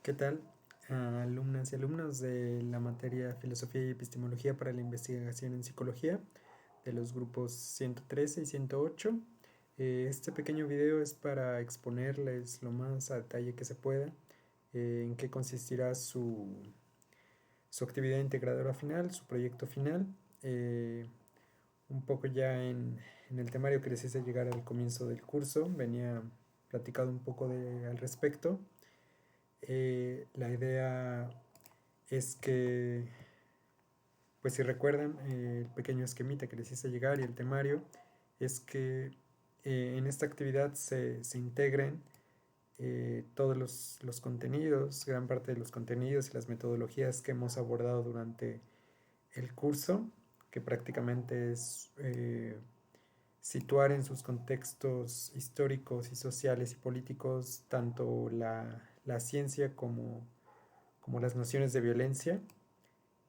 ¿Qué tal, alumnas y alumnos de la materia Filosofía y Epistemología para la Investigación en Psicología de los grupos 113 y 108? Este pequeño video es para exponerles lo más a detalle que se pueda en qué consistirá su actividad integradora final, su proyecto final. eh, un poco ya en el temario que les hice llegar al comienzo del curso, venía platicado un poco al respecto. La idea es que, pues si recuerdan, el pequeño esquemita que les hice llegar y el temario, es que en esta actividad se integren todos los contenidos, gran parte de los contenidos y las metodologías que hemos abordado durante el curso, que prácticamente es situar en sus contextos históricos y sociales y políticos tanto la ciencia como las nociones de violencia.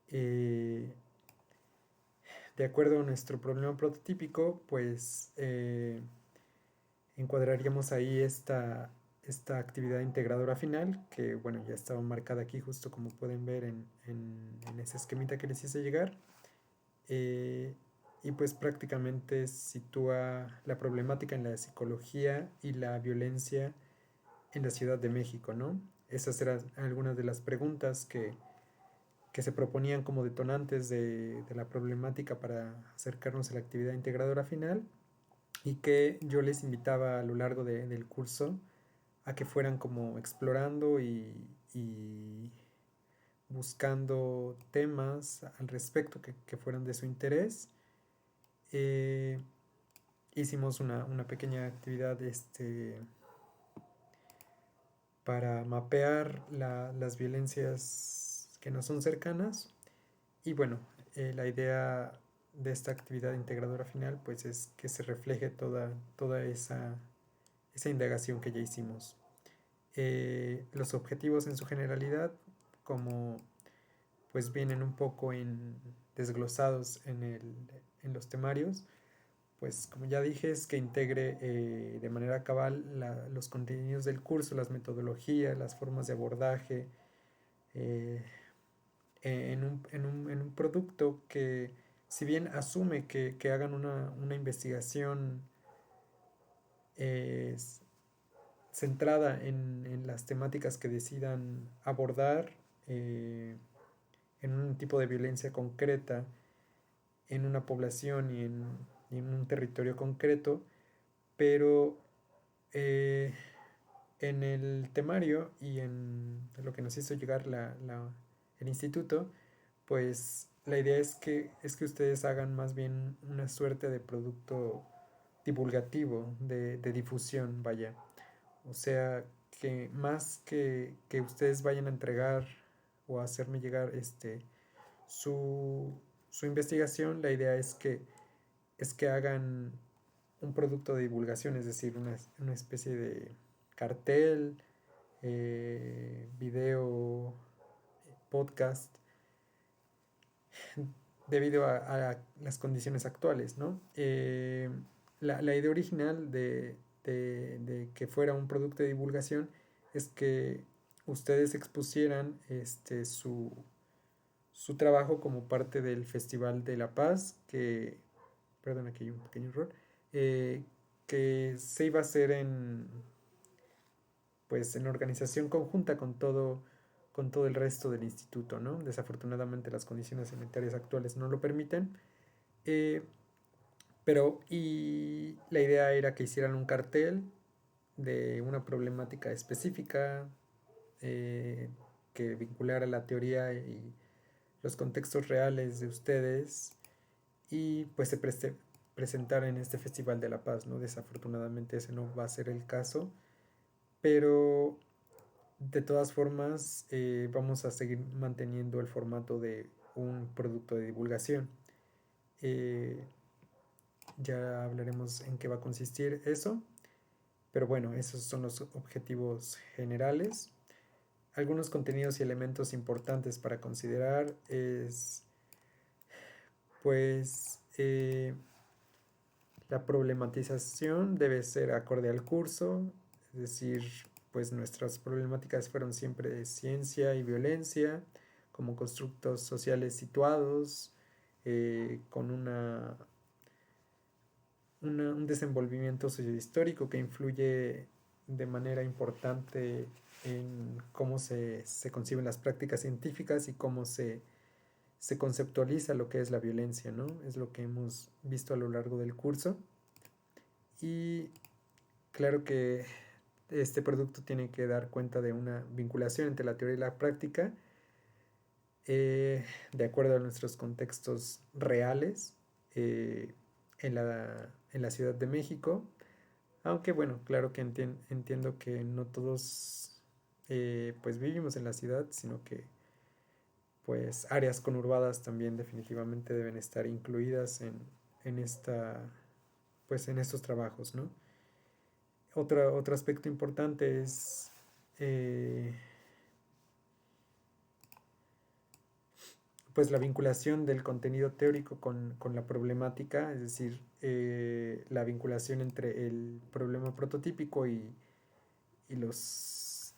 Eh, de acuerdo a nuestro problema prototípico, pues encuadraríamos ahí esta actividad integradora final, que bueno, ya estaba marcada aquí justo como pueden ver en ese esquemita que les hice llegar. Eh, y pues prácticamente sitúa la problemática en la psicología y la violencia en la Ciudad de México, ¿no? Esas eran algunas de las preguntas que se proponían como detonantes de la problemática para acercarnos a la actividad integradora final y que yo les invitaba a lo largo del curso a que fueran como explorando y buscando temas al respecto que fueran de su interés. Eh, Hicimos una pequeña actividad para mapear las violencias que nos son cercanas. Y bueno, la idea de esta actividad integradora final pues es que se refleje toda esa indagación que ya hicimos. Los objetivos en su generalidad, como pues vienen un poco desglosados en los temarios, pues como ya dije, es que integre de manera cabal los contenidos del curso, las metodologías, las formas de abordaje, eh, en un producto que, si bien asume que hagan una investigación eh, centrada en las temáticas que decidan abordar, eh, en un tipo de violencia concreta, en una población y en un territorio concreto, pero eh, en el temario y en lo que nos hizo llegar el instituto, pues la idea es que ustedes hagan más bien una suerte de producto divulgativo, de difusión, vaya. O sea, que más que ustedes vayan a entregar o a hacerme llegar su, su investigación, la idea es que hagan un producto de divulgación, es decir, una especie de cartel, video, podcast, debido a las condiciones actuales, ¿no? La idea original de que fuera un producto de divulgación es que ustedes expusieran su trabajo como parte del Festival de la Paz, perdón, aquí hay un pequeño error, eh, que se iba a hacer pues, en organización conjunta con todo el resto del instituto, ¿no? Desafortunadamente las condiciones sanitarias actuales no lo permiten, eh, y la idea era que hicieran un cartel de una problemática específica, eh, que vinculara la teoría y los contextos reales de ustedes y pues presentara en este Festival de la Paz, ¿no? Desafortunadamente ese no va a ser el caso, pero de todas formas vamos a seguir manteniendo el formato de un producto de divulgación. Eh, ya hablaremos en qué va a consistir eso, pero bueno, esos son los objetivos generales. Algunos contenidos y elementos importantes para considerar es pues la problematización debe ser acorde al curso, es decir, pues nuestras problemáticas fueron siempre ciencia y violencia, como constructos sociales situados, con un desenvolvimiento sociohistórico que influye de manera importante en cómo se conciben las prácticas científicas y cómo se conceptualiza lo que es la violencia, ¿no? Es lo que hemos visto a lo largo del curso. Y claro que este producto tiene que dar cuenta de una vinculación entre la teoría y la práctica, de acuerdo a nuestros contextos reales, eh, en la Ciudad de México. Aunque bueno, claro que entiendo que no todos pues vivimos en la ciudad, sino que pues áreas conurbadas también definitivamente deben estar incluidas en pues en estos trabajos, ¿no? Otro aspecto importante es eh, pues la vinculación del contenido teórico con la problemática, es decir, la vinculación entre el problema prototípico y los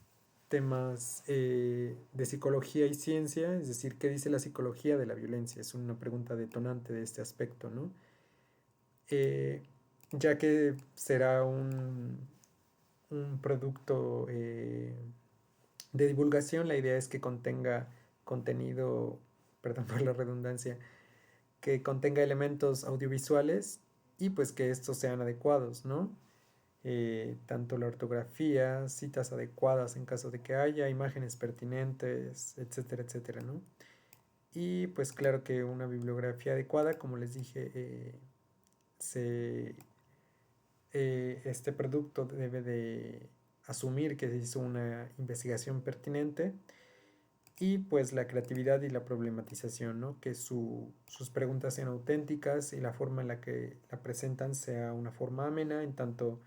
temas de psicología y ciencia, es decir, ¿qué dice la psicología de la violencia? Es una pregunta detonante de este aspecto, ¿no? Eh, ya que será un producto de divulgación, la idea es que contenga contenido, perdón por la redundancia, que contenga elementos audiovisuales y pues que estos sean adecuados, ¿no? Tanto la ortografía, citas adecuadas en caso de que haya, imágenes pertinentes, etcétera, etcétera, ¿no? Y pues claro que una bibliografía adecuada, como les dije, se, este producto debe de asumir que se hizo una investigación pertinente y pues la creatividad y la problematización, ¿no? Que sus preguntas sean auténticas y la forma en la que la presentan sea una forma amena, en tanto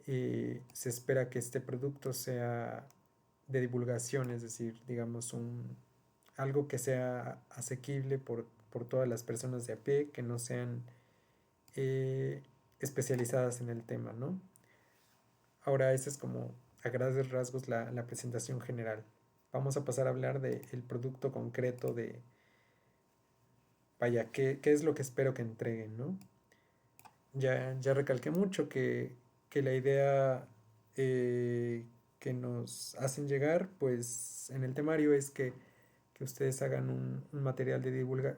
se espera que este producto sea de divulgación, es decir, digamos, algo que sea asequible por todas las personas de a pie, que no sean eh, especializadas en el tema, ¿no? Ahora, esa es como a grandes rasgos la presentación general. Vamos a pasar a hablar del producto concreto de, vaya, qué es lo que espero que entreguen, ¿no? Ya recalqué mucho que la idea que nos hacen llegar, pues en el temario es que ustedes hagan un material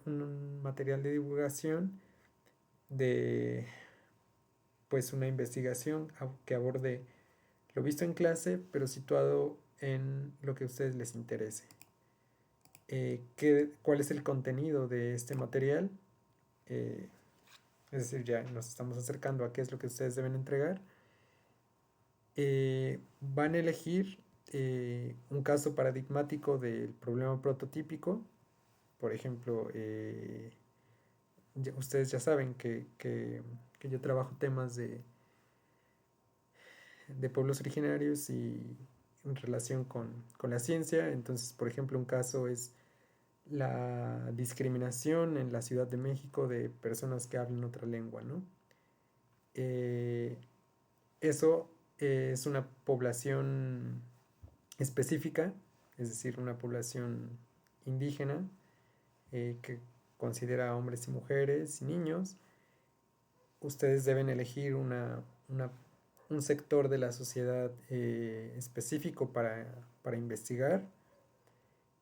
un material de divulgación de pues una investigación que aborde lo visto en clase, pero situado en lo que a ustedes les interese. ¿Cuál es el contenido de este material? Eh, es decir, ya nos estamos acercando a qué es lo que ustedes deben entregar. Van a elegir un caso paradigmático del problema prototípico. Por ejemplo, ustedes ya saben que yo trabajo temas de pueblos originarios y en relación con la ciencia. Entonces, por ejemplo, un caso es la discriminación en la Ciudad de México de personas que hablan otra lengua, ¿no? Eh, Eso es una población específica, es decir, una población indígena que considera a hombres y mujeres y niños. Ustedes deben elegir un sector de la sociedad específico para investigar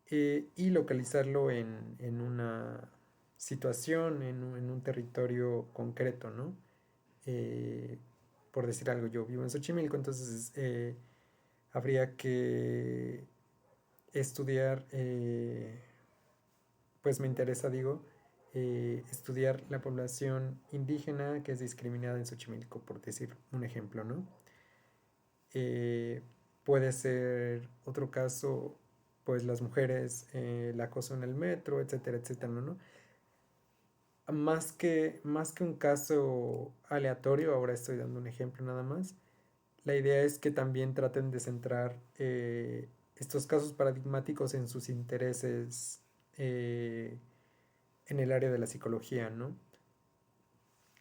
y localizarlo en una situación, en un territorio concreto, ¿no? Eh, por decir algo, yo vivo en Xochimilco, entonces habría que estudiar, pues me interesa, digo, estudiar la población indígena que es discriminada en Xochimilco, por decir un ejemplo, ¿no? Eh, Puede ser otro caso, pues las mujeres, el acoso en el metro, etcétera, etcétera, ¿no? Más que un caso aleatorio, ahora estoy dando un ejemplo nada más, la idea es que también traten de centrar estos casos paradigmáticos en sus intereses en el área de la psicología, ¿no?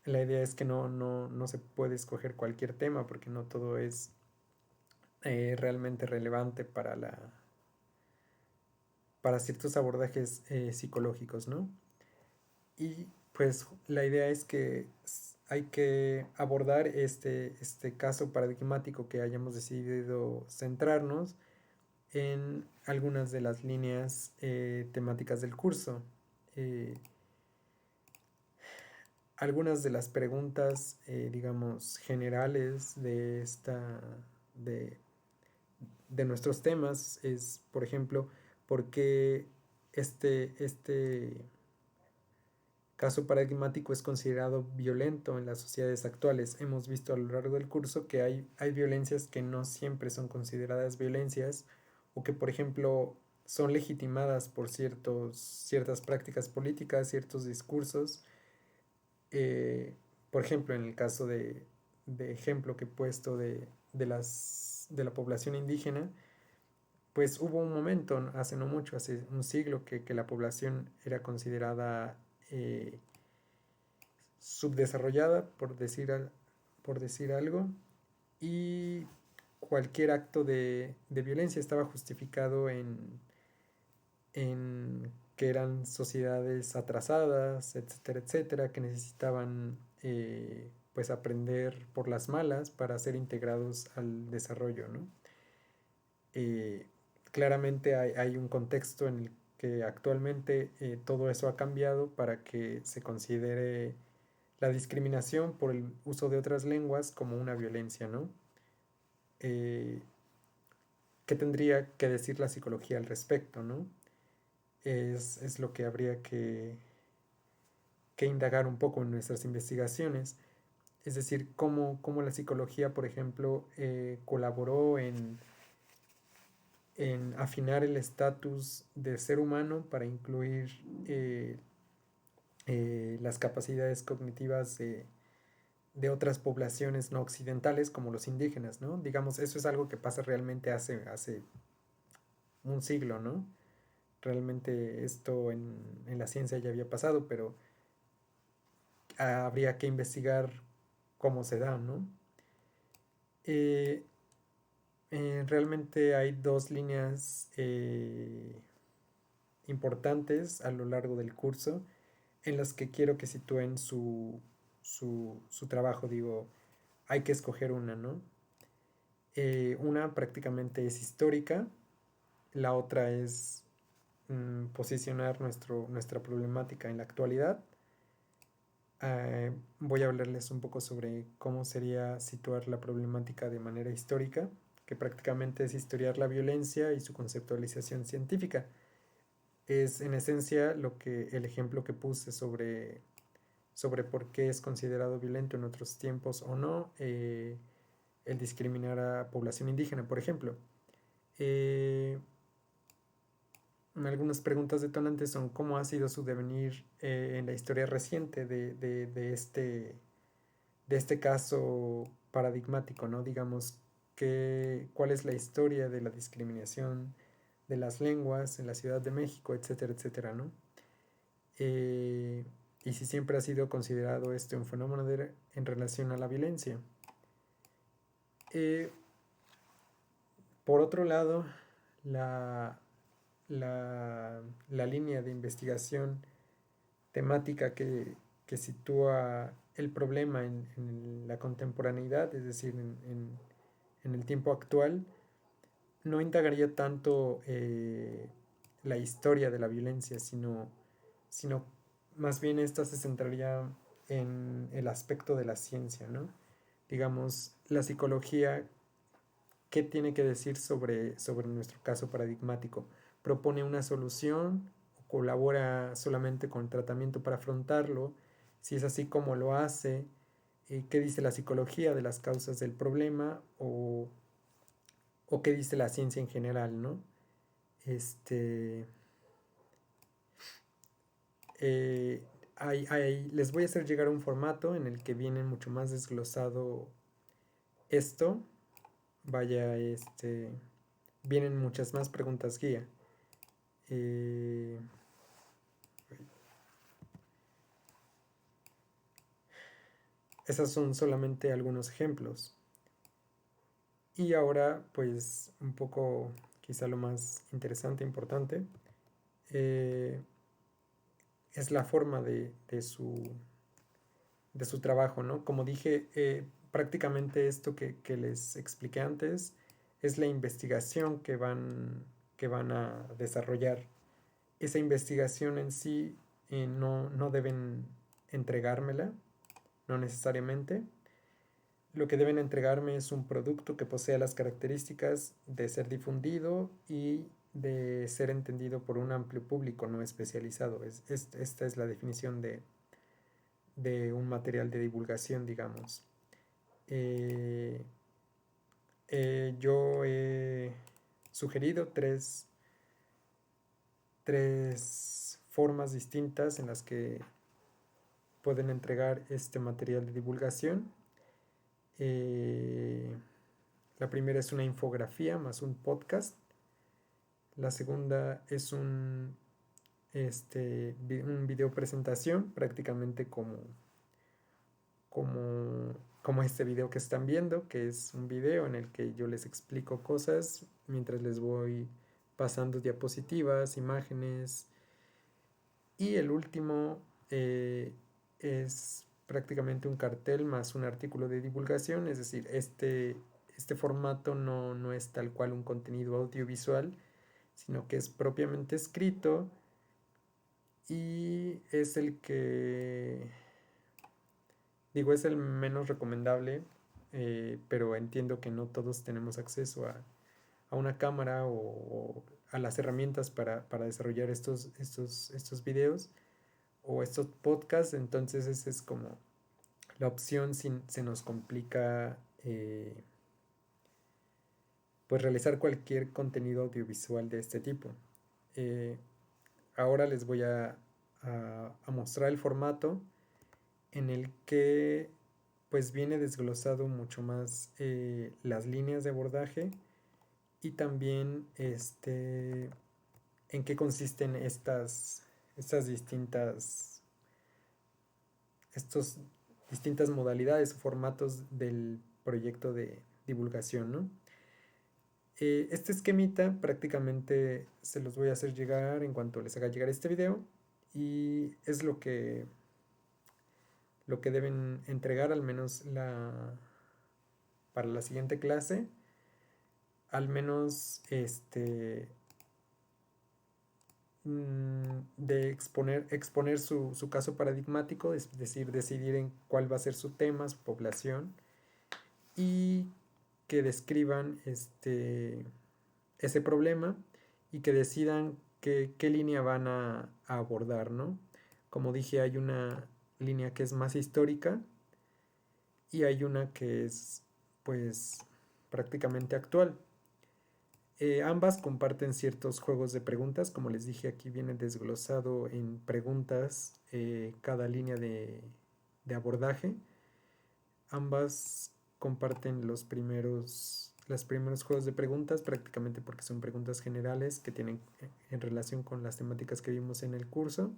La idea es que no se puede escoger cualquier tema porque no todo es realmente relevante para ciertos abordajes psicológicos, ¿no? Y pues la idea es que hay que abordar este caso paradigmático que hayamos decidido centrarnos en algunas de las líneas temáticas del curso. Eh, Algunas de las preguntas, digamos, generales de, de nuestros temas es, por ejemplo, ¿por qué este caso paradigmático es considerado violento en las sociedades actuales? Hemos visto a lo largo del curso que hay violencias que no siempre son consideradas violencias o que, por ejemplo, son legitimadas por ciertas prácticas políticas, ciertos discursos. eh, por ejemplo, en el caso de ejemplo que he puesto de la población indígena, pues hubo un momento, hace no mucho, hace un siglo, que la población era considerada subdesarrollada, por decir algo, y cualquier acto de violencia estaba justificado en que eran sociedades atrasadas, etcétera, etcétera, que necesitaban pues aprender por las malas para ser integrados al desarrollo, ¿no? Eh, Claramente hay un contexto en el que actualmente todo eso ha cambiado para que se considere la discriminación por el uso de otras lenguas como una violencia, ¿no? Eh, ¿Qué tendría que decir la psicología al respecto, ¿no? Es lo que habría que indagar un poco en nuestras investigaciones. Es decir, cómo la psicología, por ejemplo, colaboró en afinar el estatus del ser humano para incluir las capacidades cognitivas de otras poblaciones no occidentales como los indígenas, ¿no? Digamos, eso es algo que pasa realmente hace un siglo, ¿no? Realmente esto en la ciencia ya había pasado, pero habría que investigar cómo se da, ¿no? Eh, Realmente hay dos líneas importantes a lo largo del curso en las que quiero que sitúen su trabajo. Digo, hay que escoger una, ¿no? Una prácticamente es histórica, la otra es posicionar nuestra problemática en la actualidad. Voy a hablarles un poco sobre cómo sería situar la problemática de manera histórica, que prácticamente es historiar la violencia y su conceptualización científica. Es en esencia el ejemplo que puse sobre por qué es considerado violento en otros tiempos o no el discriminar a población indígena, por ejemplo. Eh, Algunas preguntas detonantes son cómo ha sido su devenir en la historia reciente de este caso paradigmático, ¿no? Digamos, cuál es la historia de la discriminación de las lenguas en la Ciudad de México, etcétera, etcétera, ¿no? Eh, y si siempre ha sido considerado este un fenómeno en relación a la violencia. Eh, por otro lado, la, la línea de investigación temática que sitúa el problema en la contemporaneidad, es decir, en el tiempo actual, no indagaría tanto la historia de la violencia, sino más bien esta se centraría en el aspecto de la ciencia, ¿no? Digamos, la psicología, ¿qué tiene que decir sobre nuestro caso paradigmático? ¿Propone una solución o colabora solamente con el tratamiento para afrontarlo? Si es así, ¿cómo lo hace? ¿Qué dice la psicología de las causas del problema? O qué dice la ciencia en general, ¿no? Este, eh, les voy a hacer llegar un formato en el que viene mucho más desglosado esto. Vaya, vienen muchas más preguntas guía. Eh, Esos son solamente algunos ejemplos. Y ahora, pues, un poco, quizá lo más interesante, importante, eh, es la forma de su trabajo, ¿no? Como dije, prácticamente esto que les expliqué antes es la investigación que van a desarrollar. Esa investigación en sí no deben entregármela, no necesariamente. Lo que deben entregarme es un producto que posea las características de ser difundido y de ser entendido por un amplio público no especializado. Esta es la definición de un material de divulgación, digamos. Eh, yo he sugerido tres formas distintas en las que pueden entregar este material de divulgación. Eh, la primera es una infografía más un podcast. La segunda es un video presentación, prácticamente como este video que están viendo, que es un video en el que yo les explico cosas mientras les voy pasando diapositivas, imágenes. Y el último es prácticamente un cartel más un artículo de divulgación, es decir, este formato no es tal cual un contenido audiovisual, sino que es propiamente escrito y es el que, digo, es el menos recomendable, pero entiendo que no todos tenemos acceso a una cámara o a las herramientas para desarrollar estos videos o estos podcasts, entonces esa es como la opción si se nos complica pues realizar cualquier contenido audiovisual de este tipo. Eh, Ahora les voy a mostrar el formato en el que pues viene desglosado mucho más las líneas de abordaje y también en qué consisten estas estos distintas modalidades o formatos del proyecto de divulgación, ¿no? Este esquemita prácticamente se los voy a hacer llegar en cuanto les haga llegar este video y es lo que deben entregar al menos para la siguiente clase, al menos de exponer su caso paradigmático, es decir, decidir en cuál va a ser su tema, su población, y que describan ese problema y que decidan qué línea van a abordar, ¿no? Como dije, hay una línea que es más histórica y hay una que es, pues, prácticamente actual. Ambas comparten ciertos juegos de preguntas, como les dije, aquí viene desglosado en preguntas cada línea de abordaje. Ambas comparten los primeros juegos de preguntas, prácticamente porque son preguntas generales que tienen en relación con las temáticas que vimos en el curso.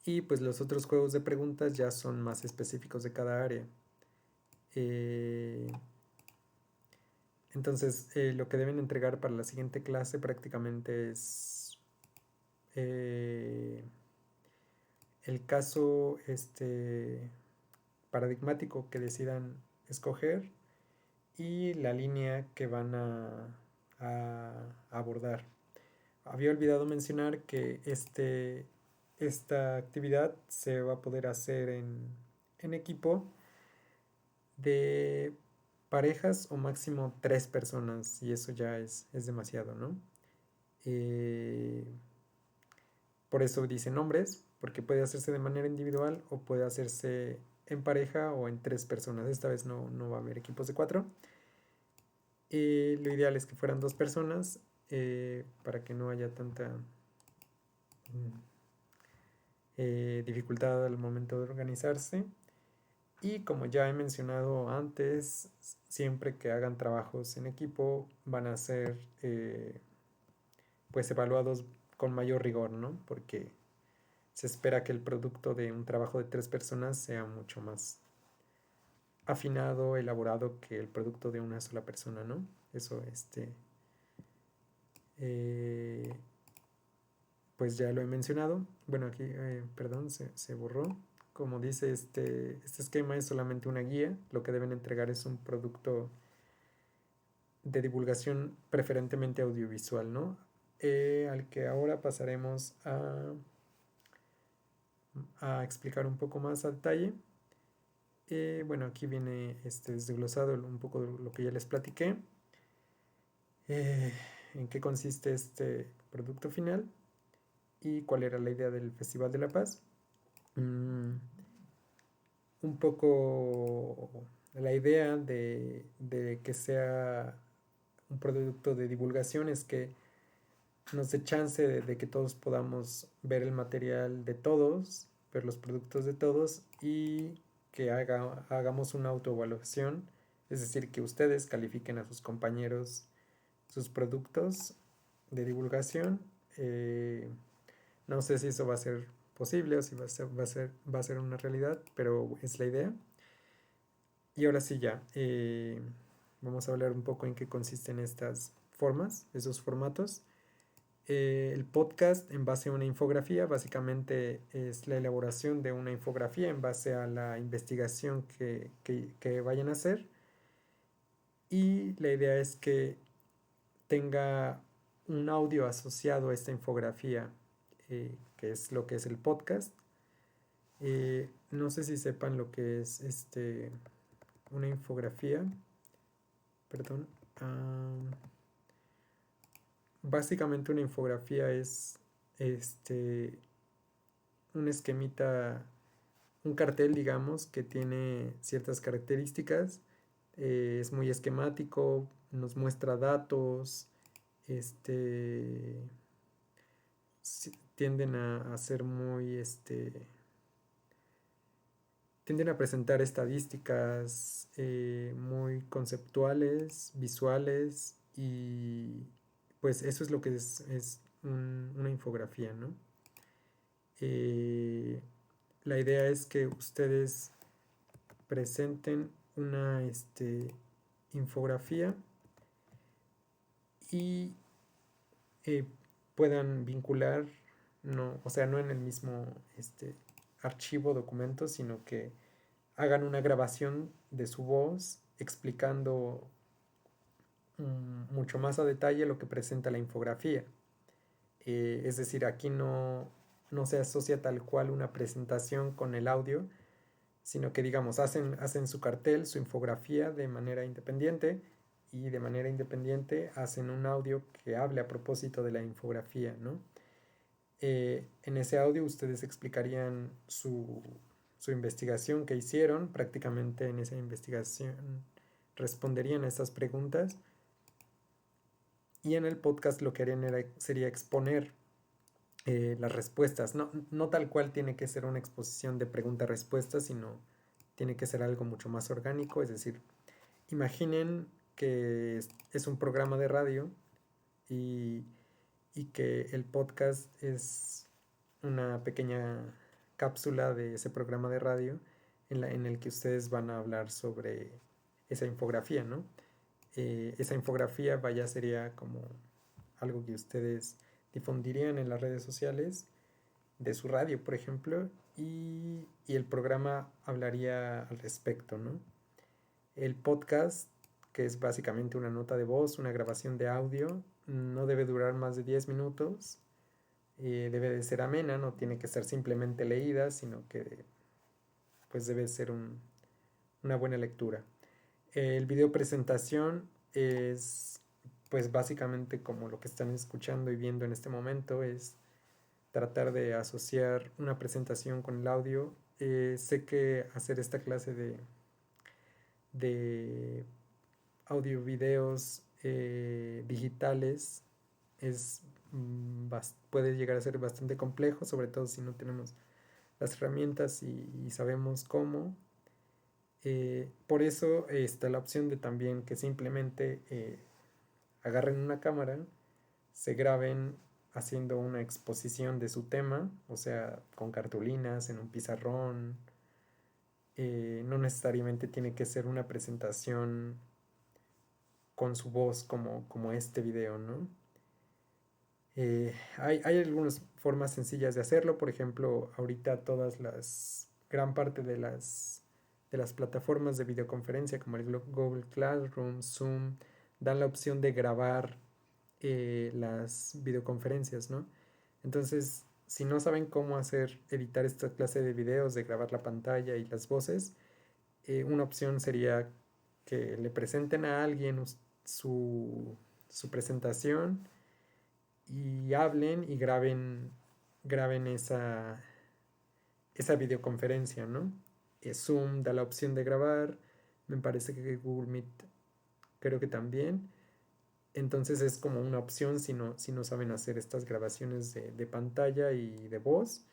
Y pues los otros juegos de preguntas ya son más específicos de cada área. Entonces, lo que deben entregar para la siguiente clase prácticamente es el caso paradigmático que decidan escoger y la línea que van a abordar. Había olvidado mencionar que esta actividad se va a poder hacer en equipo de parejas o máximo 3 personas y eso ya es demasiado, ¿no? Eh, por eso dicen hombres, porque puede hacerse de manera individual o puede hacerse en pareja o en 3 personas. Esta vez no va a haber equipos de 4. Lo ideal es que fueran 2 personas para que no haya tanta dificultad al momento de organizarse. Y como ya he mencionado antes, siempre que hagan trabajos en equipo van a ser pues evaluados con mayor rigor, ¿no? Porque se espera que el producto de un trabajo de 3 personas sea mucho más afinado, elaborado que el producto de una sola persona, ¿no? Eso, eh, pues ya lo he mencionado. Bueno, aquí, perdón, se borró. Como dice, este esquema es solamente una guía. Lo que deben entregar es un producto de divulgación preferentemente audiovisual, ¿no? Al que ahora pasaremos a explicar un poco más a detalle. Bueno, aquí viene desglosado un poco de lo que ya les platiqué. eh, en qué consiste este producto final y cuál era la idea del Festival de la Paz. Mm, un poco la idea de que sea un producto de divulgación es que nos dé chance de que todos podamos ver el material de todos, ver los productos de todos y que hagamos una autoevaluación, es decir, que ustedes califiquen a sus compañeros sus productos de divulgación. Eh, no sé si eso va a ser posible o si va a ser una realidad, pero es la idea. Y ahora sí ya, vamos a hablar un poco en qué consisten estas formas, esos formatos. El podcast en base a una infografía, básicamente es la elaboración de una infografía en base a la investigación que vayan a hacer. Y la idea es que tenga un audio asociado a esta infografía, que es lo que es el podcast. No sé si sepan lo que es una infografía, perdón. Básicamente una infografía es este, un esquemita, un cartel, digamos, que tiene ciertas características. Es muy esquemático, nos muestra datos, este, tienden a ser muy, tienden a presentar estadísticas muy conceptuales, visuales, y pues eso es lo que es una infografía, ¿no? Eh, la idea es que ustedes presenten una infografía y eh, puedan vincular, no, o sea, no en el mismo archivo documento, sino que hagan una grabación de su voz explicando mucho más a detalle lo que presenta la infografía. Es decir, aquí no se asocia tal cual una presentación con el audio, sino que digamos, hacen su cartel, su infografía de manera independiente, y de manera independiente hacen un audio que hable a propósito de la infografía, ¿no? En ese audio ustedes explicarían su investigación que hicieron, prácticamente en esa investigación responderían a estas preguntas, y en el podcast lo que harían sería exponer las respuestas. No tal cual tiene que ser una exposición de pregunta-respuesta, sino tiene que ser algo mucho más orgánico. Es decir, imaginen que es un programa de radio y, y que el podcast es una pequeña cápsula de ese programa de radio en el que ustedes van a hablar sobre esa infografía, ¿no? Esa infografía, vaya, sería como algo que ustedes difundirían en las redes sociales de su radio, por ejemplo, y el programa hablaría al respecto, ¿no? El podcast, que es básicamente una nota de voz, una grabación de audio, no debe durar más de 10 minutos, debe de ser amena, no tiene que ser simplemente leída, sino que pues debe ser una buena lectura. El video presentación es pues básicamente como lo que están escuchando y viendo en este momento, es tratar de asociar una presentación con el audio. Sé que hacer esta clase de audio videos digitales es, puede llegar a ser bastante complejo, sobre todo si no tenemos las herramientas y sabemos cómo. Por eso está la opción de también que simplemente agarren una cámara, se graben haciendo una exposición de su tema, o sea, con cartulinas, en un pizarrón, no necesariamente tiene que ser una presentación con su voz como este video, ¿no? Hay algunas formas sencillas de hacerlo, por ejemplo, ahorita gran parte de las plataformas de videoconferencia como el Google Classroom, Zoom, dan la opción de grabar las videoconferencias, ¿no? Entonces, si no saben cómo editar esta clase de videos, de grabar la pantalla y las voces, una opción sería que le presenten a alguien su, su presentación y hablen y graben esa videoconferencia, ¿no? Zoom da la opción de grabar, me parece que Google Meet creo que también. Entonces es como una opción si no saben hacer estas grabaciones de pantalla y de voz.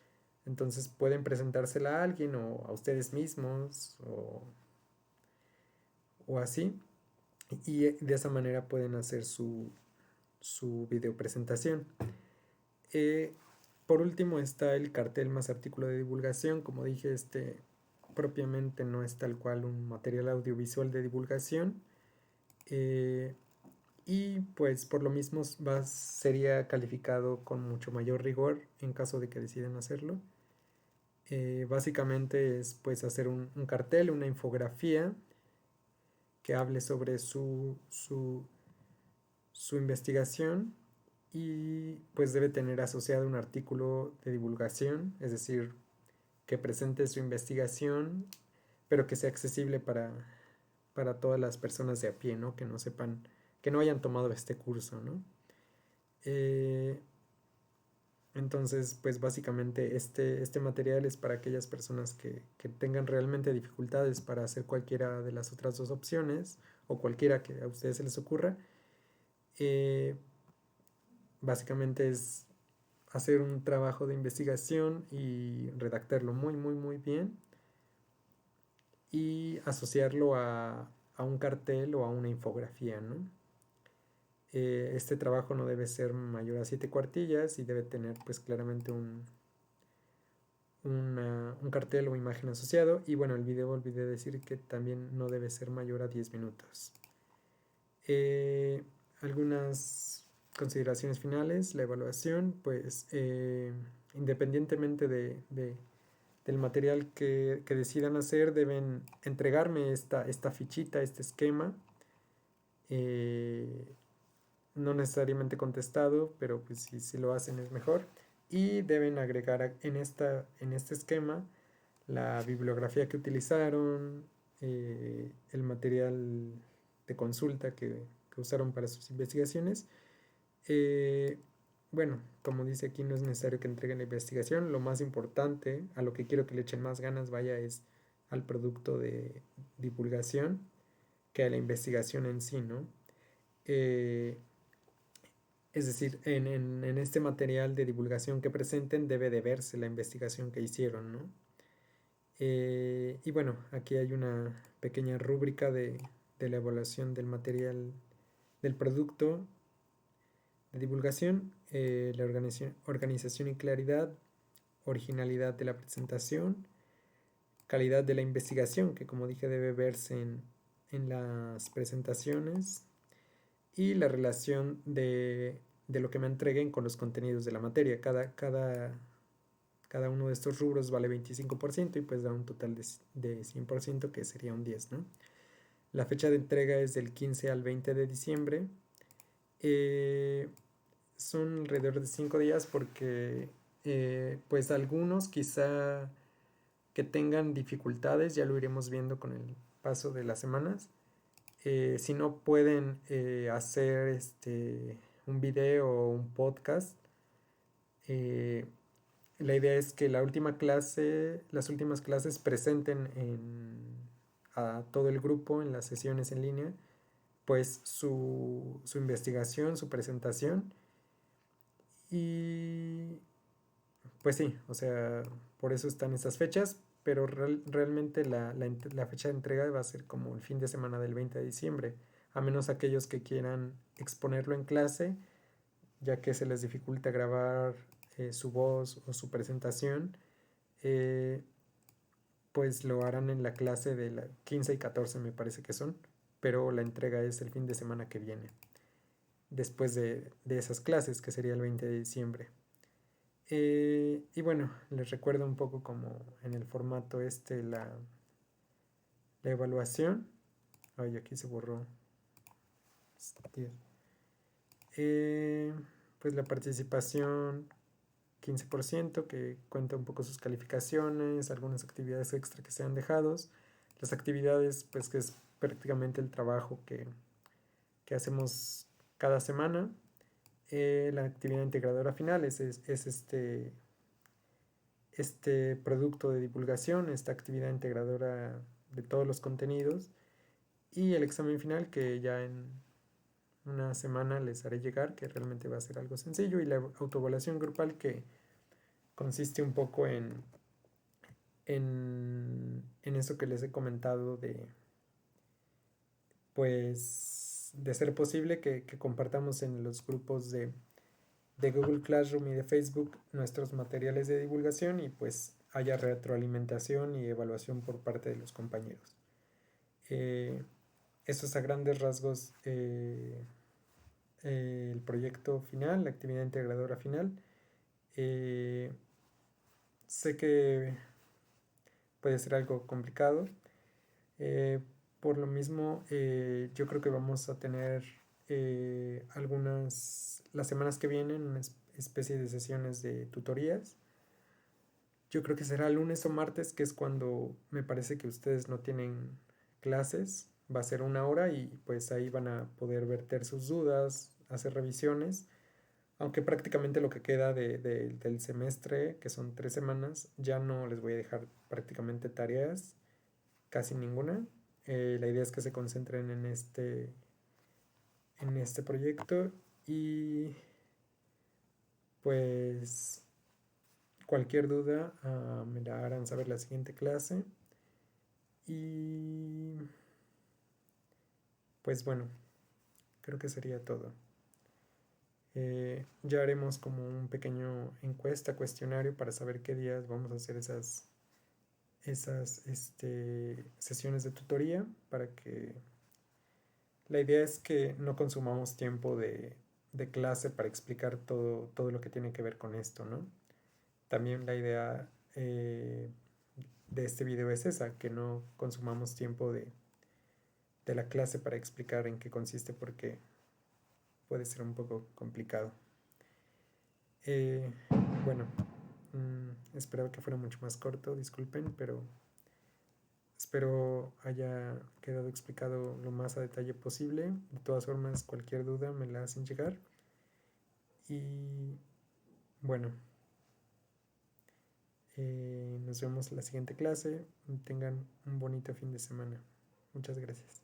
Entonces pueden presentársela a alguien o a ustedes mismos o así. Y de esa manera pueden hacer su video presentación. Por último está el cartel más artículo de divulgación. Como dije, este propiamente no es tal cual un material audiovisual de divulgación. Y pues por lo mismo sería calificado con mucho mayor rigor en caso de que decidan hacerlo. Básicamente es pues hacer un cartel, una infografía que hable sobre su investigación y pues debe tener asociado un artículo de divulgación, es decir, que presente su investigación, pero que sea accesible para todas las personas de a pie, ¿no? Que no sepan, que no hayan tomado este curso, ¿no? Eh, entonces, pues básicamente este material es para aquellas personas que tengan realmente dificultades para hacer cualquiera de las otras dos opciones o cualquiera que a ustedes se les ocurra. Eh, Básicamente es hacer un trabajo de investigación y redactarlo muy bien y asociarlo a un cartel o a una infografía, ¿no? Este trabajo no debe ser mayor a 7 cuartillas y debe tener pues claramente un cartel o imagen asociado. Y bueno, el video olvidé decir que también no debe ser mayor a 10 minutos. Algunas consideraciones finales, la evaluación, pues independientemente del material que decidan hacer, deben entregarme esta fichita, este esquema. Eh, no necesariamente contestado, pero pues si lo hacen es mejor. Y deben agregar en este esquema la bibliografía que utilizaron, el material de consulta que usaron para sus investigaciones. Eh, bueno, como dice aquí, no es necesario que entreguen la investigación. Lo más importante, a lo que quiero que le echen más ganas, vaya, es al producto de divulgación que a la investigación en sí, ¿no? Eh, es decir, en este material de divulgación que presenten debe de verse la investigación que hicieron, ¿no? Y bueno, aquí hay una pequeña rúbrica de la evaluación del material del producto de divulgación, la organización y claridad, originalidad de la presentación, calidad de la investigación, que como dije debe verse en las presentaciones, y la relación de lo que me entreguen con los contenidos de la materia. Cada uno de estos rubros vale 25% y pues da un total de 100% que sería un 10, ¿no? La fecha de entrega es del 15 al 20 de diciembre. Son alrededor de 5 días porque pues algunos quizá que tengan dificultades, ya lo iremos viendo con el paso de las semanas. Si no pueden hacer un video o un podcast, eh, la idea es que las últimas clases presenten a todo el grupo en las sesiones en línea, pues su investigación, su presentación. Y pues sí, o sea, por eso están estas fechas, pero realmente la fecha de entrega va a ser como el fin de semana del 20 de diciembre, a menos aquellos que quieran exponerlo en clase, ya que se les dificulta grabar su voz o su presentación. eh, pues lo harán en la clase de la 15 y 14 me parece que son, pero la entrega es el fin de semana que viene, después de esas clases, que sería el 20 de diciembre. Y bueno, les recuerdo un poco como en el formato la evaluación. Ay, aquí se borró. Eh, pues la participación 15%, que cuenta un poco sus calificaciones, algunas actividades extra que sean dejados. Las actividades, pues que es prácticamente el trabajo que hacemos cada semana. La actividad integradora final es este producto de divulgación, esta actividad integradora de todos los contenidos. Y el examen final, que ya en una semana les haré llegar, que realmente va a ser algo sencillo. Y la autoevaluación grupal, que consiste un poco en eso que les he comentado pues, de ser posible que compartamos en los grupos de Google Classroom y de Facebook nuestros materiales de divulgación y pues haya retroalimentación y evaluación por parte de los compañeros. Eso es a grandes rasgos el proyecto final, la actividad integradora final. Sé que puede ser algo complicado. Por lo mismo, yo creo que vamos a tener las semanas que vienen, una especie de sesiones de tutorías. Yo creo que será lunes o martes, que es cuando me parece que ustedes no tienen clases. Va a ser una hora y pues ahí van a poder verter sus dudas, hacer revisiones. Aunque prácticamente lo que queda del semestre, que son 3 semanas, ya no les voy a dejar prácticamente tareas, casi ninguna. La idea es que se concentren en este proyecto y pues cualquier duda me la harán saber la siguiente clase. Y pues bueno, creo que sería todo. Ya haremos como un pequeño encuesta, cuestionario para saber qué días vamos a hacer esas sesiones de tutoría, para que la idea es que no consumamos tiempo de clase para explicar todo lo que tiene que ver con esto, ¿no? También la idea de este video es esa, que no consumamos tiempo de la clase para explicar en qué consiste, porque puede ser un poco complicado. Eh, bueno, esperaba que fuera mucho más corto, disculpen, pero espero haya quedado explicado lo más a detalle posible. De todas formas, cualquier duda me la hacen llegar. Y bueno, nos vemos en la siguiente clase. Tengan un bonito fin de semana. Muchas gracias.